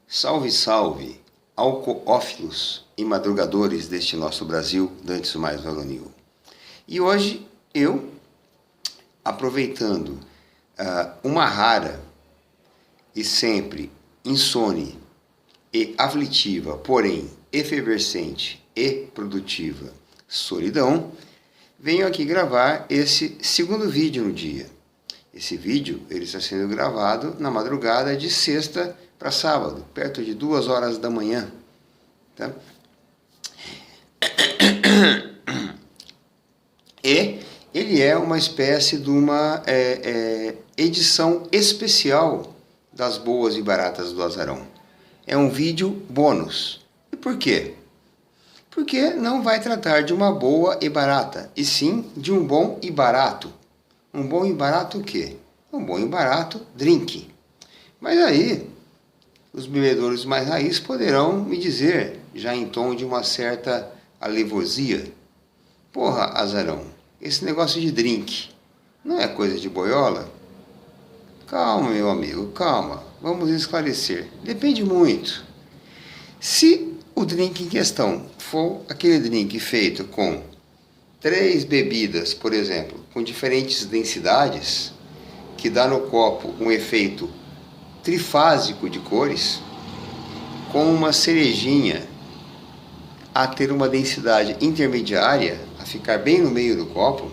Salve, salve, alcoófilos e madrugadores deste nosso Brasil, dantes mais varonil. E hoje eu, aproveitando uma rara e sempre insone e aflitiva, porém efervescente e produtiva solidão, venho aqui gravar esse segundo vídeo no dia. Esse vídeo ele está sendo gravado na madrugada de sexta para sábado, perto de 2 horas da manhã. Tá? E ele é uma espécie de uma edição especial das boas e baratas do Azarão. É um vídeo bônus. E por quê? Porque não vai tratar de uma boa e barata, e sim de um bom e barato. Um bom e barato o quê? Um bom e barato drink. Mas aí, os bebedores mais raiz poderão me dizer, já em tom de uma certa alevosia: porra, Azarão, esse negócio de drink não é coisa de boiola? Calma, meu amigo, calma. Vamos esclarecer. Depende muito. Se o drink em questão for aquele drink feito com 3 bebidas, por exemplo, com diferentes densidades, que dá no copo um efeito trifásico de cores, com uma cerejinha a ter uma densidade intermediária, a ficar bem no meio do copo,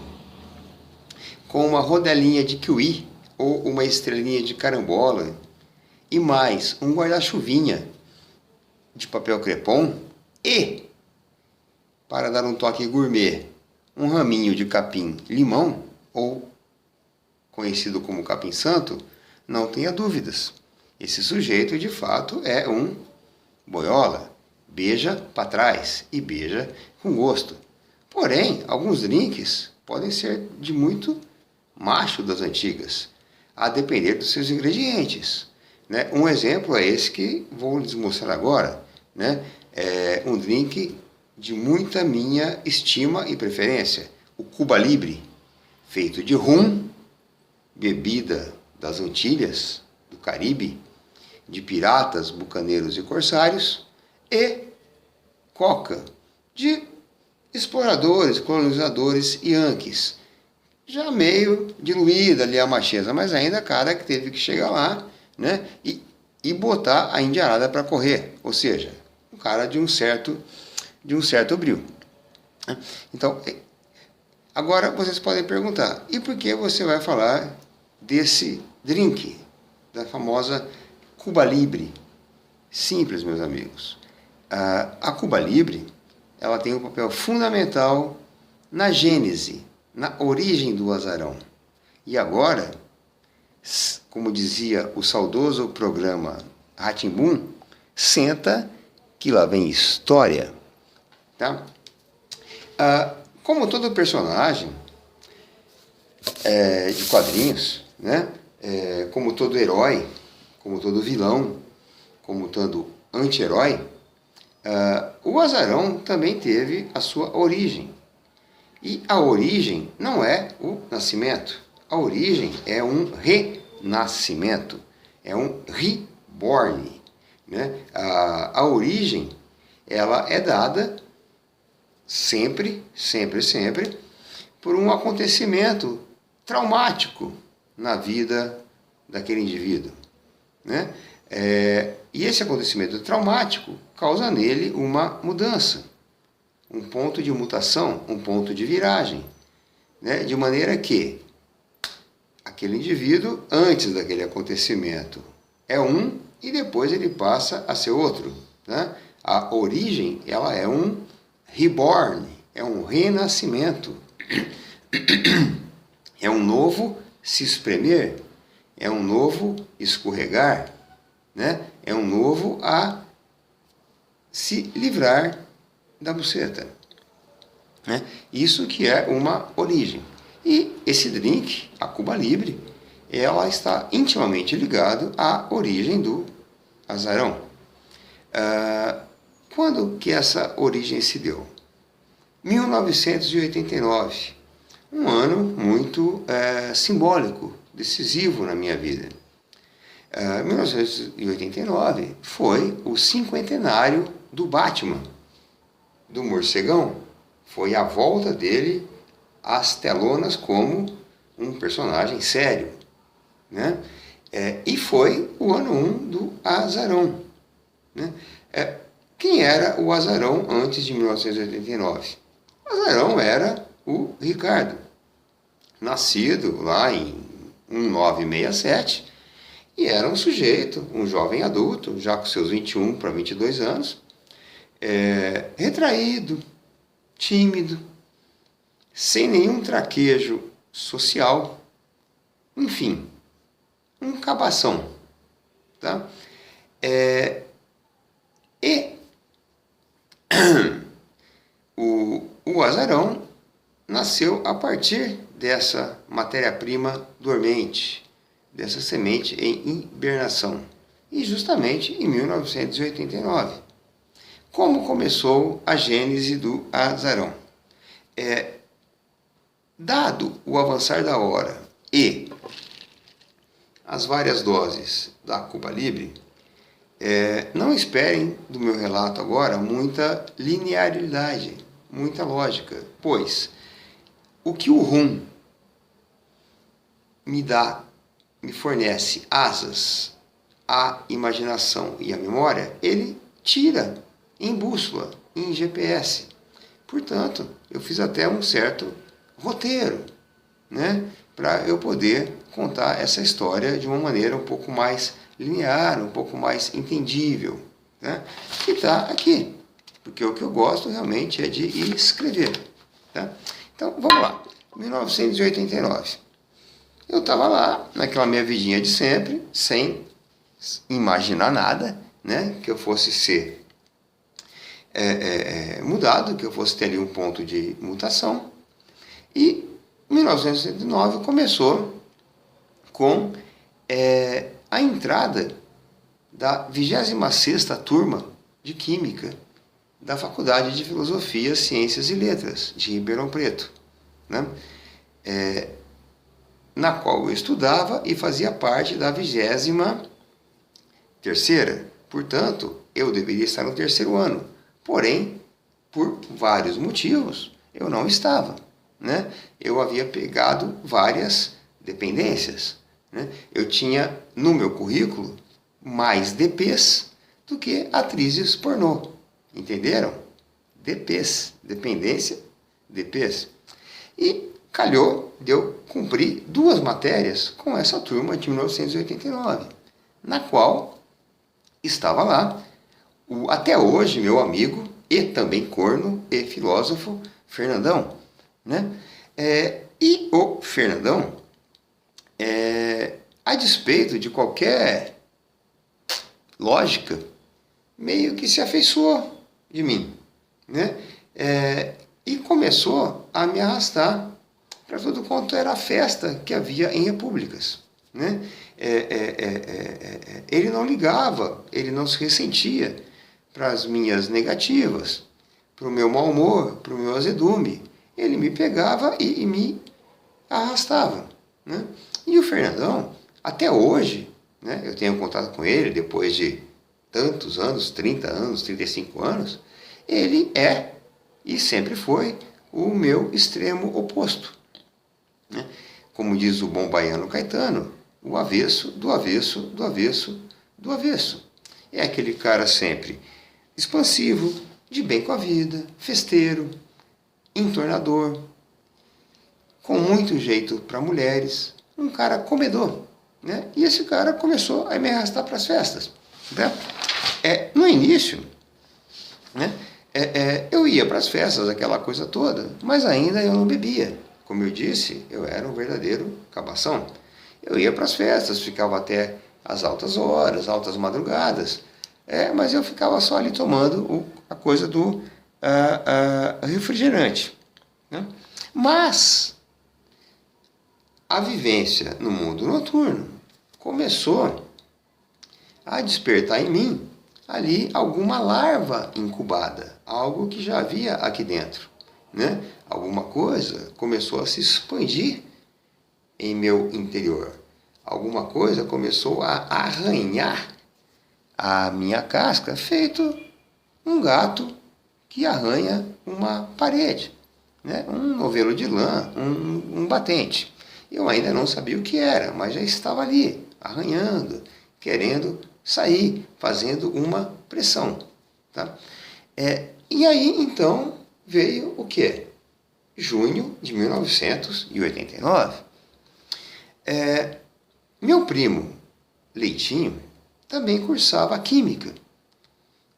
com uma rodelinha de kiwi ou uma estrelinha de carambola e mais um guarda-chuvinha de papel crepom e, para dar um toque gourmet, um raminho de capim-limão, ou conhecido como capim-santo, não tenha dúvidas. Esse sujeito, de fato, é um boiola. Beija para trás e beija com gosto. Porém, alguns drinks podem ser de muito macho das antigas, a depender dos seus ingredientes. Né? Um exemplo é esse que vou lhes mostrar agora. Né? É um drink de muita minha estima e preferência. O Cuba Libre, feito de rum, bebida das Antilhas, do Caribe, de piratas, bucaneiros e corsários, e coca, de exploradores, colonizadores e yankees. Já meio diluída ali a macheza, mas ainda cara que teve que chegar lá, né, e botar a indiarada para correr, ou seja, um cara de um certo brio. Então, agora vocês podem perguntar, e por que você vai falar desse drink, da famosa Cuba Libre? Simples, meus amigos. A Cuba Libre, ela tem um papel fundamental na gênese, na origem do Azarão. E agora, como dizia o saudoso programa Rá-Tim-Bum, senta que lá vem história. Tá? Como todo personagem de quadrinhos, né? Como todo herói, como todo vilão, como todo anti-herói, o Azarão também teve a sua origem. E a origem não é o nascimento. A origem é um renascimento, é um reborn. Né? A origem, ela é dada sempre, por um acontecimento traumático na vida daquele indivíduo. Né? E esse acontecimento traumático causa nele uma mudança, um ponto de mutação, um ponto de viragem, né? De maneira que aquele indivíduo, antes daquele acontecimento, é um e depois ele passa a ser outro. Né? A origem, ela é um reborn, é um renascimento, é um novo se espremer, é um novo escorregar, né? É um novo a se livrar da buceta. Né? Isso que é uma origem. E esse drink, a Cuba Libre, ela está intimamente ligada à origem do Azarão. Quando que essa origem se deu? 1989, um ano muito simbólico, decisivo na minha vida. 1989 foi o cinquentenário do Batman, do Morcegão. Foi a volta dele às telonas como um personagem sério, né? E foi o ano 1 do Azarão, né? Quem era o Azarão antes de 1989? O Azarão era o Ricardo, nascido lá em 1967, e era um sujeito, um jovem adulto, já com seus 21 para 22 anos, retraído, tímido, sem nenhum traquejo social, enfim, um cabação, tá? E o Azarão nasceu a partir dessa matéria-prima dormente, dessa semente em hibernação, e justamente em 1989. Como começou a gênese do Azarão? Dado o avançar da hora e as várias doses da Cuba Libre, não esperem do meu relato agora muita linearidade, muita lógica, pois o que o rum me fornece asas à imaginação e à memória, ele tira em bússola, em GPS. Portanto, eu fiz até um certo roteiro, né, para eu poder contar essa história de uma maneira um pouco mais linear, um pouco mais entendível, né, que está aqui, porque o que eu gosto realmente é de escrever, tá? Então, vamos lá. 1989. Eu estava lá, naquela minha vidinha de sempre, sem imaginar nada, né, que eu fosse ser mudado, que eu fosse ter ali um ponto de mutação. E 1989 começou com a entrada da 26ª turma de Química da Faculdade de Filosofia, Ciências e Letras de Ribeirão Preto, né? Na qual eu estudava e fazia parte da 23ª. Portanto, eu deveria estar no 3º ano. Porém, por vários motivos, eu não estava, né? Eu havia pegado várias dependências, né? Eu tinha no meu currículo mais DPs do que atrizes pornô. Entenderam? DPs, dependência, DPs. E calhou de eu cumprir 2 matérias com essa turma de 1989, na qual estava lá até hoje meu amigo e também corno e filósofo Fernandão, né? E o Fernandão, a despeito de qualquer lógica, meio que se afeiçoou de mim, né? E começou a me arrastar para tudo quanto era festa que havia em repúblicas, né? Ele não ligava, ele não se ressentia para as minhas negativas, para o meu mau humor, para o meu azedume. Ele me pegava e me arrastava, né? E o Fernandão, até hoje, né, eu tenho contato com ele depois de tantos anos, 30 anos, 35 anos, ele é e sempre foi o meu extremo oposto, né? Como diz o bom baiano Caetano, o avesso, do avesso, do avesso, do avesso. É aquele cara sempre expansivo, de bem com a vida, festeiro, entornador, com muito jeito para mulheres, um cara comedor, né? E esse cara começou a me arrastar para as festas, né? No início, né, eu ia para as festas, aquela coisa toda, mas ainda eu não bebia. Como eu disse, eu era um verdadeiro cabação. Eu ia para as festas, ficava até as altas horas, altas madrugadas, mas eu ficava só ali tomando a coisa do refrigerante, né? Mas a vivência no mundo noturno começou a despertar em mim ali alguma larva incubada, algo que já havia aqui dentro, né? Alguma coisa começou a se expandir em meu interior. alguma coisa começou a arranhar a minha casca, feito um gato que arranha uma parede, né? Um novelo de lã, um batente. Eu ainda não sabia o que era, mas já estava ali, arranhando, querendo sair, fazendo uma pressão. Tá? E aí, então, veio o quê? Junho de 1989. Meu primo, Leitinho, também cursava Química,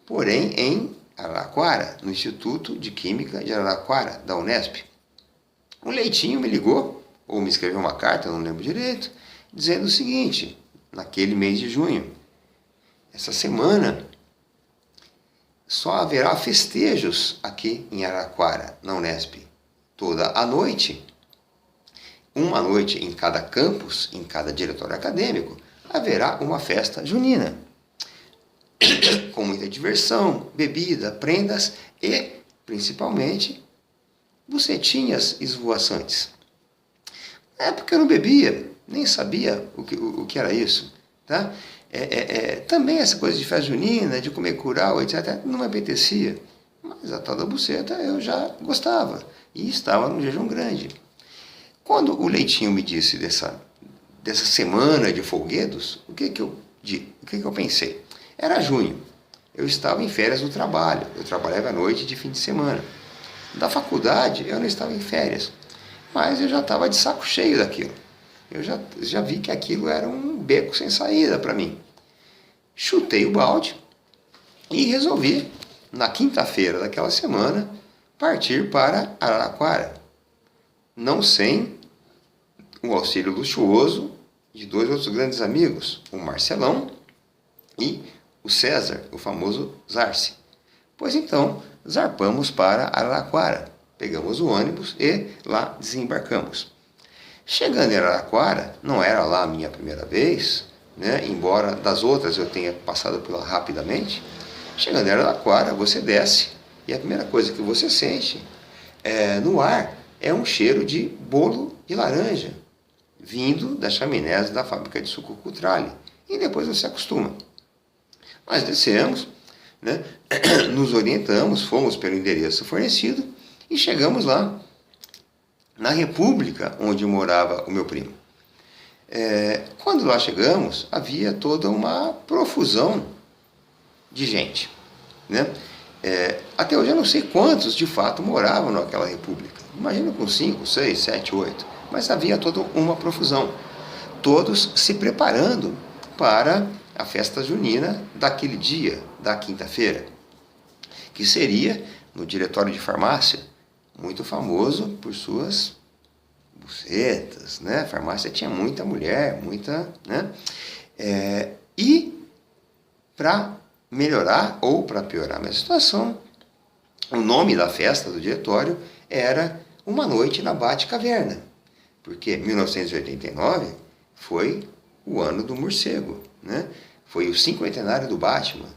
porém em Araraquara, no Instituto de Química de Araraquara, da Unesp. O Leitinho me ligou, ou me escreveu uma carta, não lembro direito, dizendo o seguinte, naquele mês de junho: essa semana só haverá festejos aqui em Araraquara, na Unesp, toda a noite. Uma noite em cada campus, em cada diretório acadêmico, haverá uma festa junina, com muita diversão, bebida, prendas e, principalmente, bucetinhas esvoaçantes. Na época eu não bebia, nem sabia o que era isso. Tá? Também essa coisa de festa junina, de comer curau, etc., não me apetecia. Mas a tal da buceta eu já gostava e estava num jejum grande. Quando o Leitinho me disse dessa semana de folguedos, o que eu pensei? Era junho, eu estava em férias do trabalho, eu trabalhava à noite de fim de semana. Da faculdade eu não estava em férias, mas eu já estava de saco cheio daquilo. Eu já vi que aquilo era um beco sem saída para mim. Chutei o balde e resolvi, na quinta-feira daquela semana, partir para Araraquara. Não sem o auxílio luxuoso de dois outros grandes amigos, o Marcelão e o César, o famoso Zarce. Pois então, zarpamos para Araraquara, pegamos o ônibus e lá desembarcamos. Chegando em Araraquara, não era lá a minha primeira vez, né? Embora das outras eu tenha passado por lá rapidamente. Chegando em Araraquara, você desce e a primeira coisa que você sente no ar é um cheiro de bolo de laranja, vindo das chaminés da fábrica de suco Cutrale. E depois você acostuma. Nós descemos, né? Nos orientamos, fomos pelo endereço fornecido e chegamos lá, na República, onde morava o meu primo. Quando lá chegamos, havia toda uma profusão de gente, né? Até hoje eu não sei quantos de fato moravam naquela República. Imagino com 5, 6, 7, 8. Mas havia toda uma profusão. Todos se preparando para a festa junina daquele dia, da quinta-feira, que seria no diretório de farmácia, muito famoso por suas bucetas, né? A farmácia tinha muita mulher, né? E para melhorar ou para piorar a minha situação, o nome da festa do diretório era Uma Noite na Batcaverna, porque 1989 foi o ano do morcego, né? Foi o cinquentenário do Batman,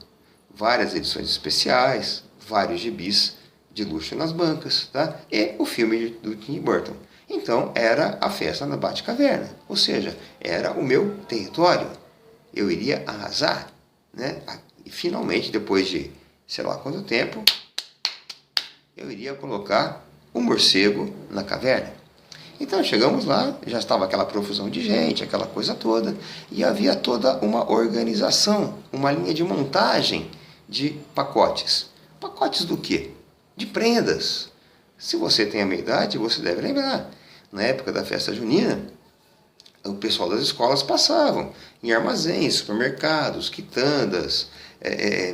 várias edições especiais, vários gibis de luxo nas bancas, tá? E o filme do Tim Burton. Então era a festa na Batcaverna, ou seja, era o meu território. Eu iria arrasar, né? E finalmente, depois de sei lá quanto tempo, eu iria colocar o morcego na caverna. Então chegamos lá, já estava aquela profusão de gente, aquela coisa toda, e havia toda uma organização, uma linha de montagem de pacotes. Pacotes do quê? De prendas. Se você tem a minha idade, você deve lembrar. Na época da festa junina, o pessoal das escolas passavam em armazéns, supermercados, quitandas,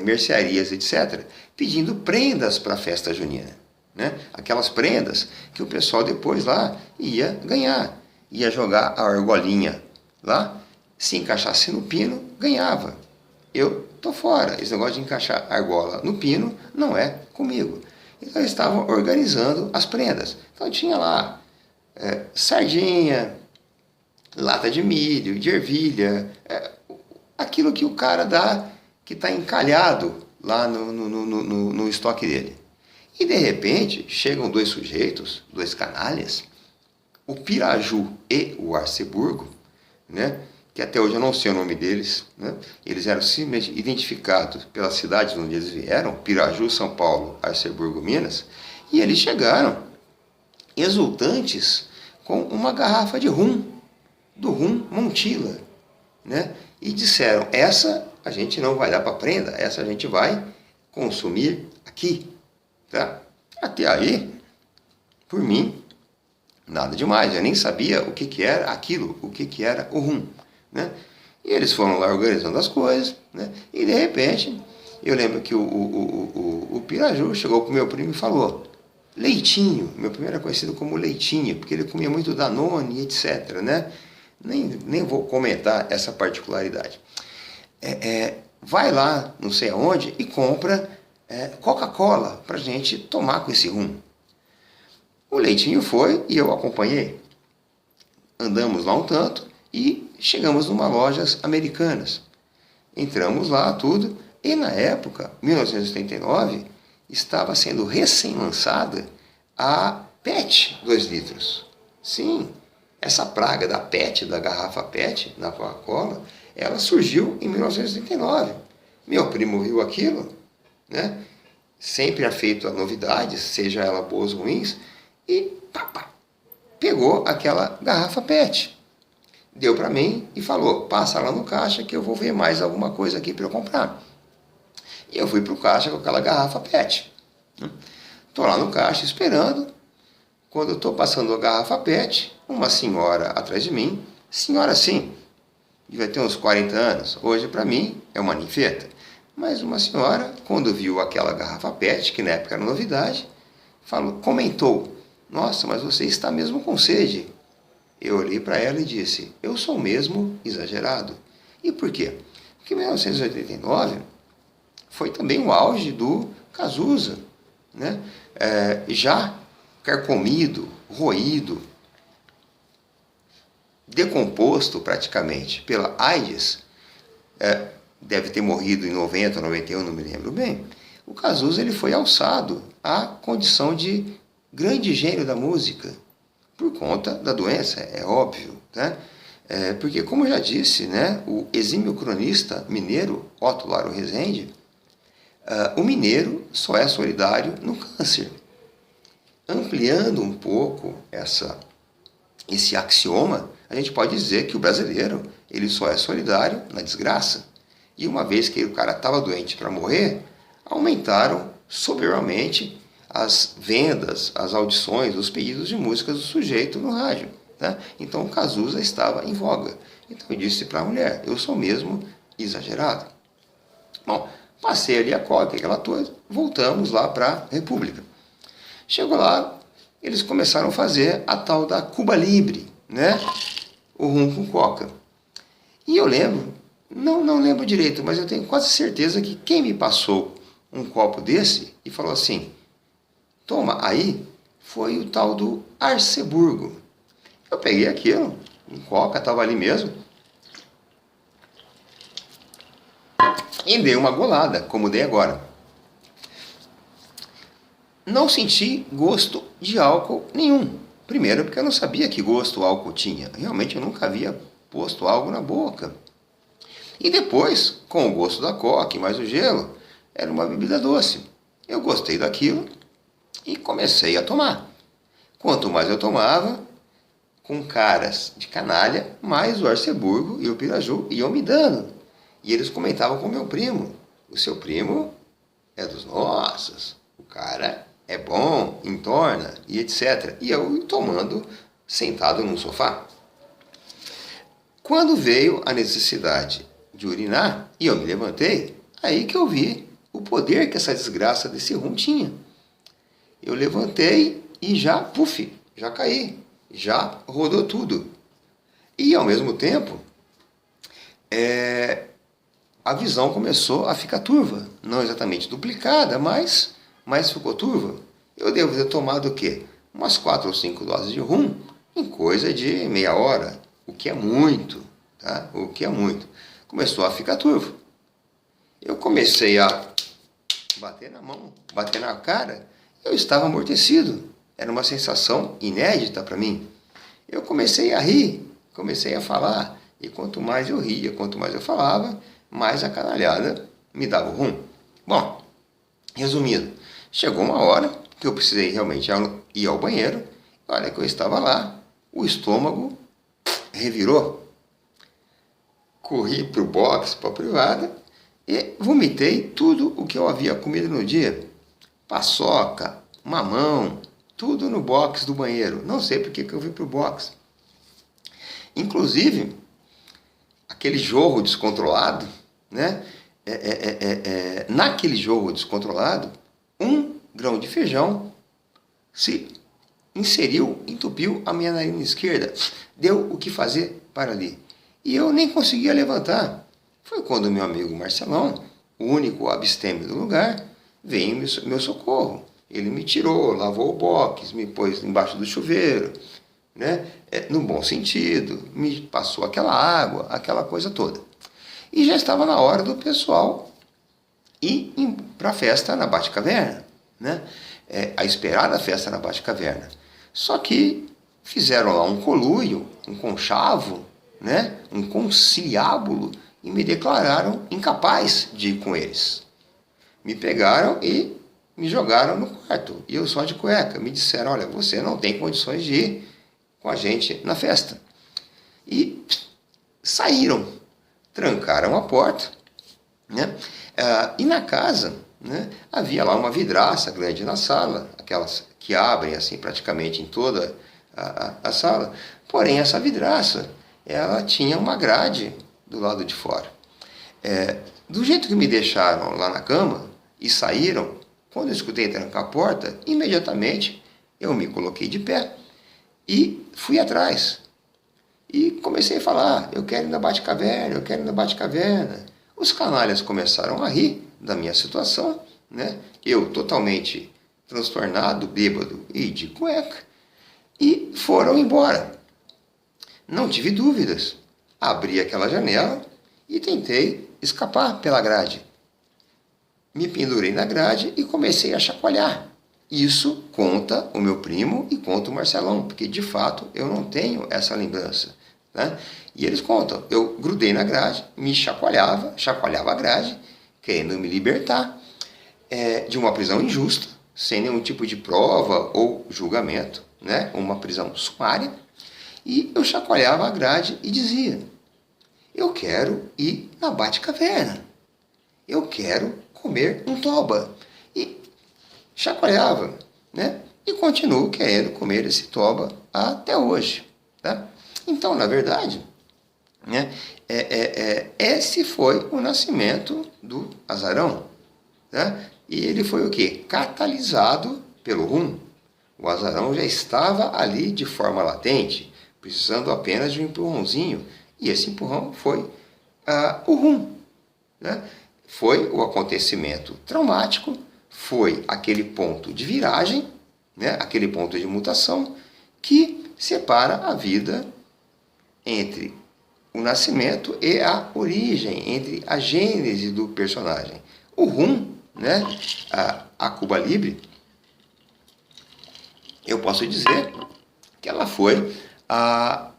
mercearias, etc., pedindo prendas para a festa junina. Né? Aquelas prendas que o pessoal depois lá ia ganhar, ia jogar a argolinha lá, se encaixasse no pino, ganhava. Eu tô fora, esse negócio de encaixar argola no pino não é comigo. Então eles estavam organizando as prendas. Então tinha lá sardinha, lata de milho, de ervilha, aquilo que o cara dá, que está encalhado lá no estoque dele. E de repente chegam dois sujeitos, dois canalhas, o Piraju e o Arceburgo, né, que até hoje eu não sei o nome deles, né? Eles eram simplesmente identificados pelas cidades onde eles vieram, Piraju, São Paulo, Arceburgo, Minas, e eles chegaram exultantes com uma garrafa de rum, do rum Montila, né? E disseram, essa a gente não vai dar para prenda, essa a gente vai consumir aqui. Tá? Até aí, por mim, nada demais, eu nem sabia o que era aquilo, o que era o rum. Né? E eles foram lá organizando as coisas, né? E de repente, eu lembro que o Piraju chegou para o meu primo e falou, Leitinho, meu primo era conhecido como Leitinho, porque ele comia muito Danone, etc. Né? Nem vou comentar essa particularidade. Vai lá, não sei aonde, e compra Coca-Cola para a gente tomar com esse rum. O Leitinho foi e eu acompanhei. Andamos lá um tanto e chegamos numa lojas americanas. Entramos lá, tudo, e na época, 1979, estava sendo recém-lançada a PET 2 litros. Sim, essa praga da PET, da garrafa PET, na Coca-Cola, ela surgiu em 1979. Meu primo viu aquilo, né? Sempre afeito a novidades, seja ela boas ou ruins, e pegou aquela garrafa PET. Deu para mim e falou, passa lá no caixa que eu vou ver mais alguma coisa aqui para eu comprar. E eu fui para o caixa com aquela garrafa PET. Estou lá no caixa esperando. Quando eu estou passando a garrafa PET, uma senhora atrás de mim, senhora sim, devia ter uns 40 anos, hoje para mim é uma ninfeta, mas uma senhora, quando viu aquela garrafa PET, que na época era novidade, comentou, nossa, mas você está mesmo com sede. Eu olhei para ela e disse, eu sou mesmo exagerado. E por quê? Porque em 1989 foi também o auge do Cazuza, né? Já carcomido, roído, decomposto praticamente pela AIDS, deve ter morrido em 90, 91, não me lembro bem. O Cazuza ele foi alçado à condição de grande gênio da música, por conta da doença, é óbvio, né? Porque, como eu já disse, né, o exímio cronista mineiro, Otto Laro Rezende, o mineiro só é solidário no câncer. Ampliando um pouco esse axioma, a gente pode dizer que o brasileiro ele só é solidário na desgraça. E uma vez que o cara estava doente para morrer, aumentaram soberbamente as vendas, as audições, os pedidos de músicas do sujeito no rádio. Tá? Então o Cazuza estava em voga. Então eu disse para a mulher, eu sou mesmo exagerado. Bom, passei ali a coca, aquela coisa, voltamos lá para a República. Chegou lá, eles começaram a fazer a tal da Cuba Libre, né? O rum com coca. E eu lembro, não lembro direito, mas eu tenho quase certeza que quem me passou um copo desse e falou assim, toma aí, foi o tal do Arceburgo. Eu peguei aquilo, um coca, estava ali mesmo, e dei uma golada, como dei agora. Não senti gosto de álcool nenhum. Primeiro, porque eu não sabia que gosto o álcool tinha. Realmente eu nunca havia posto algo na boca. E depois, com o gosto da coca e mais o gelo, era uma bebida doce. Eu gostei daquilo e comecei a tomar. Quanto mais eu tomava, com caras de canalha, mais o Arceburgo e o Piraju iam me dando. E eles comentavam com meu primo. O seu primo é dos nossos. O cara é bom, entorna e etc. E eu tomando sentado num sofá. Quando veio a necessidade de urinar e eu me levantei, aí que eu vi o poder que essa desgraça desse rum tinha. Eu levantei e já caí, já rodou tudo. E ao mesmo tempo, a visão começou a ficar turva, não exatamente duplicada, mas ficou turva. Eu devo ter tomado o quê? Umas 4 ou 5 doses de rum em coisa de meia hora, o que é muito, tá? O que é muito. Começou a ficar turvo. Eu comecei a bater na mão, bater na cara, eu estava amortecido. Era uma sensação inédita para mim. Eu comecei a rir, comecei a falar, E quanto mais eu ria, quanto mais eu falava, mais a canalhada me dava o rum. Bom, resumindo, chegou uma hora que eu precisei realmente ir ao banheiro. Olha que eu estava lá, o estômago revirou. Corri para o box, para a privada, e vomitei tudo o que eu havia comido no dia. Paçoca, mamão, tudo no box do banheiro. Não sei por que eu fui para o box. Inclusive, aquele jorro descontrolado, né? Naquele jorro descontrolado, um grão de feijão se inseriu, entupiu a minha narina esquerda. Deu o que fazer para ali. E eu nem conseguia levantar. Foi quando meu amigo Marcelão, o único abstêmio do lugar, veio em meu socorro. Ele me tirou, lavou o box, me pôs embaixo do chuveiro, né? No bom sentido, me passou aquela água, aquela coisa toda. E já estava na hora do pessoal ir para a festa na Batcaverna, né? A esperada festa na Batcaverna. Só que fizeram lá um conluio, um conchavo, né? Um conciliábulo, e me declararam incapaz de ir com eles. Me pegaram e me jogaram no quarto, e eu só de cueca. Me disseram, olha, você não tem condições de ir com a gente na festa. E saíram, trancaram a porta, né? E na casa, né, havia lá uma vidraça grande na sala, aquelas que abrem assim praticamente em toda a sala. Porém, essa vidraça, ela tinha uma grade do lado de fora. Do jeito que me deixaram lá na cama e saíram, quando eu escutei trancar a porta, imediatamente eu me coloquei de pé e fui atrás. E comecei a falar, eu quero ir na Batcaverna, eu quero ir na Batcaverna. Os canalhas começaram a rir da minha situação, né? Eu totalmente transtornado, bêbado e de cueca, e foram embora. Não tive dúvidas. Abri aquela janela e tentei escapar pela grade. Me pendurei na grade e comecei a chacoalhar. Isso conta o meu primo e conta o Marcelão, porque de fato eu não tenho essa lembrança, né? E eles contam, eu grudei na grade, me chacoalhava a grade, querendo me libertar de uma prisão injusta, sem nenhum tipo de prova ou julgamento, né? Uma prisão sumária. E eu chacoalhava a grade e dizia, eu quero ir na Batcaverna, eu quero comer um toba. E chacoalhava, né? E continuo querendo comer esse toba até hoje, tá? Então, na verdade, né, esse foi o nascimento do azarão, né? E ele foi o quê? Catalisado pelo rum. O azarão já estava ali de forma latente, precisando apenas de um empurrãozinho. E esse empurrão foi o rum, né? Foi o acontecimento traumático, foi aquele ponto de viragem, né? Aquele ponto de mutação que separa a vida entre o nascimento e a origem, entre a gênese do personagem. O rum, né? A Cuba Libre, eu posso dizer que ela foi a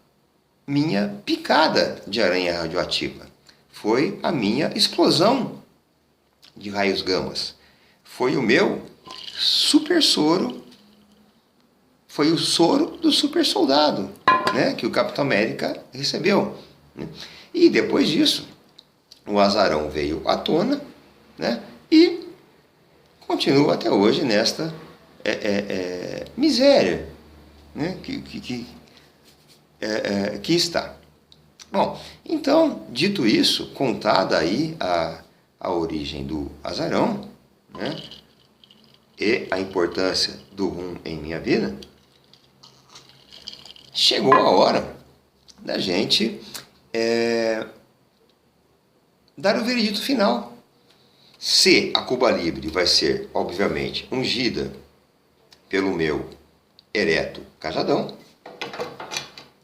minha picada de aranha radioativa. Foi a minha explosão de raios gamas. Foi o meu super soro, foi o soro do super soldado, né, que o Capitão América recebeu. E depois disso, o azarão veio à tona, né, e continua até hoje nesta miséria, né, que está. Bom, então, dito isso, contada aí a origem do azarão, né, e a importância do rum em minha vida, chegou a hora da gente dar o veredito final. Se a Cuba Libre vai ser, obviamente, ungida pelo meu ereto cajadão,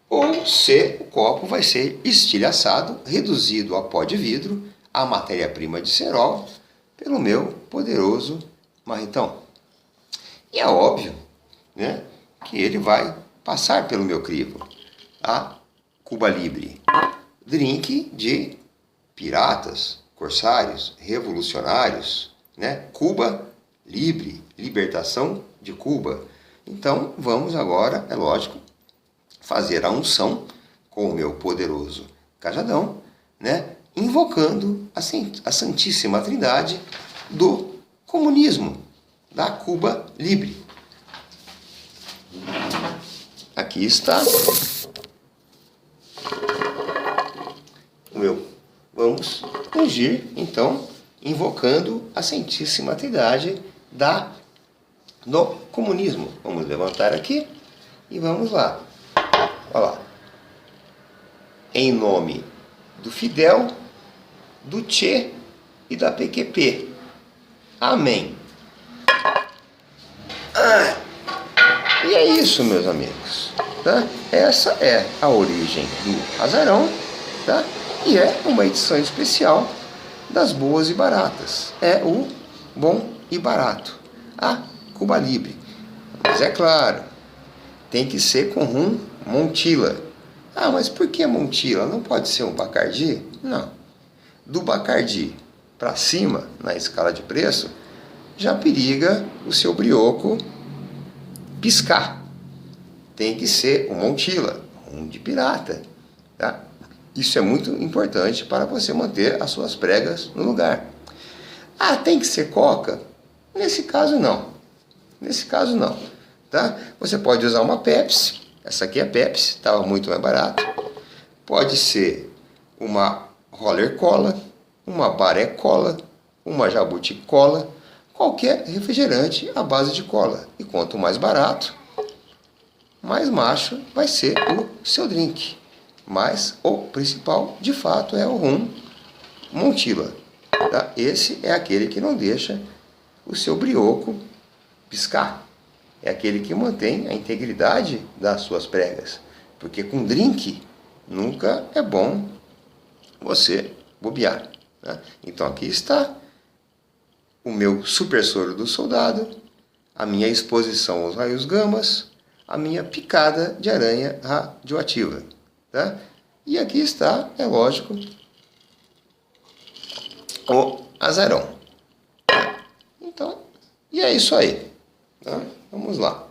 ou se o copo vai ser estilhaçado, reduzido a pó de vidro, a matéria-prima de cerol, pelo meu poderoso marretão. E é óbvio, né, que ele vai passar pelo meu crivo, a Cuba Libre. drink de piratas, corsários, revolucionários, né? Cuba Libre, libertação de Cuba. Então vamos agora, é lógico, fazer a unção com o meu poderoso cajadão, né? Invocando a Santíssima Trindade do comunismo, da Cuba Libre. Aqui está o meu. Vamos ungir, então, invocando a Santíssima Trindade do comunismo. Vamos levantar aqui e vamos lá. Olha lá. Em nome do Fidel, do Che e da PQP. Amém. E é isso, meus amigos. Tá? Essa é a origem do azarão, tá? E é uma edição especial das boas e baratas. É o bom e barato. A Cuba Libre. Mas é claro, tem que ser com rum Montila. Ah, mas por que Montila? Não pode ser um Bacardi? Não. Do Bacardi para cima, na escala de preço, já periga o seu brioco piscar. Tem que ser um Montila, um de pirata. Tá? Isso é muito importante para você manter as suas pregas no lugar. Ah, tem que ser Coca? Nesse caso não. Nesse caso não. Tá? Você pode usar uma Pepsi. Essa aqui é Pepsi, estava muito mais barato. Pode ser uma Roller Cola, uma Baré Cola, uma Jabuti Cola, qualquer refrigerante à base de cola. E quanto mais barato, mais macho vai ser o seu drink. Mas o principal, de fato, é o rum Montila. Tá? Esse é aquele que não deixa o seu brioco piscar. É aquele que mantém a integridade das suas pregas. Porque com drink nunca é bom você bobear. Tá? Então aqui está o meu super soro do soldado, a minha exposição aos raios gamas, a minha picada de aranha radioativa. Tá? E aqui está, é lógico, o azarão. Então, e é isso aí. Tá? Vamos lá.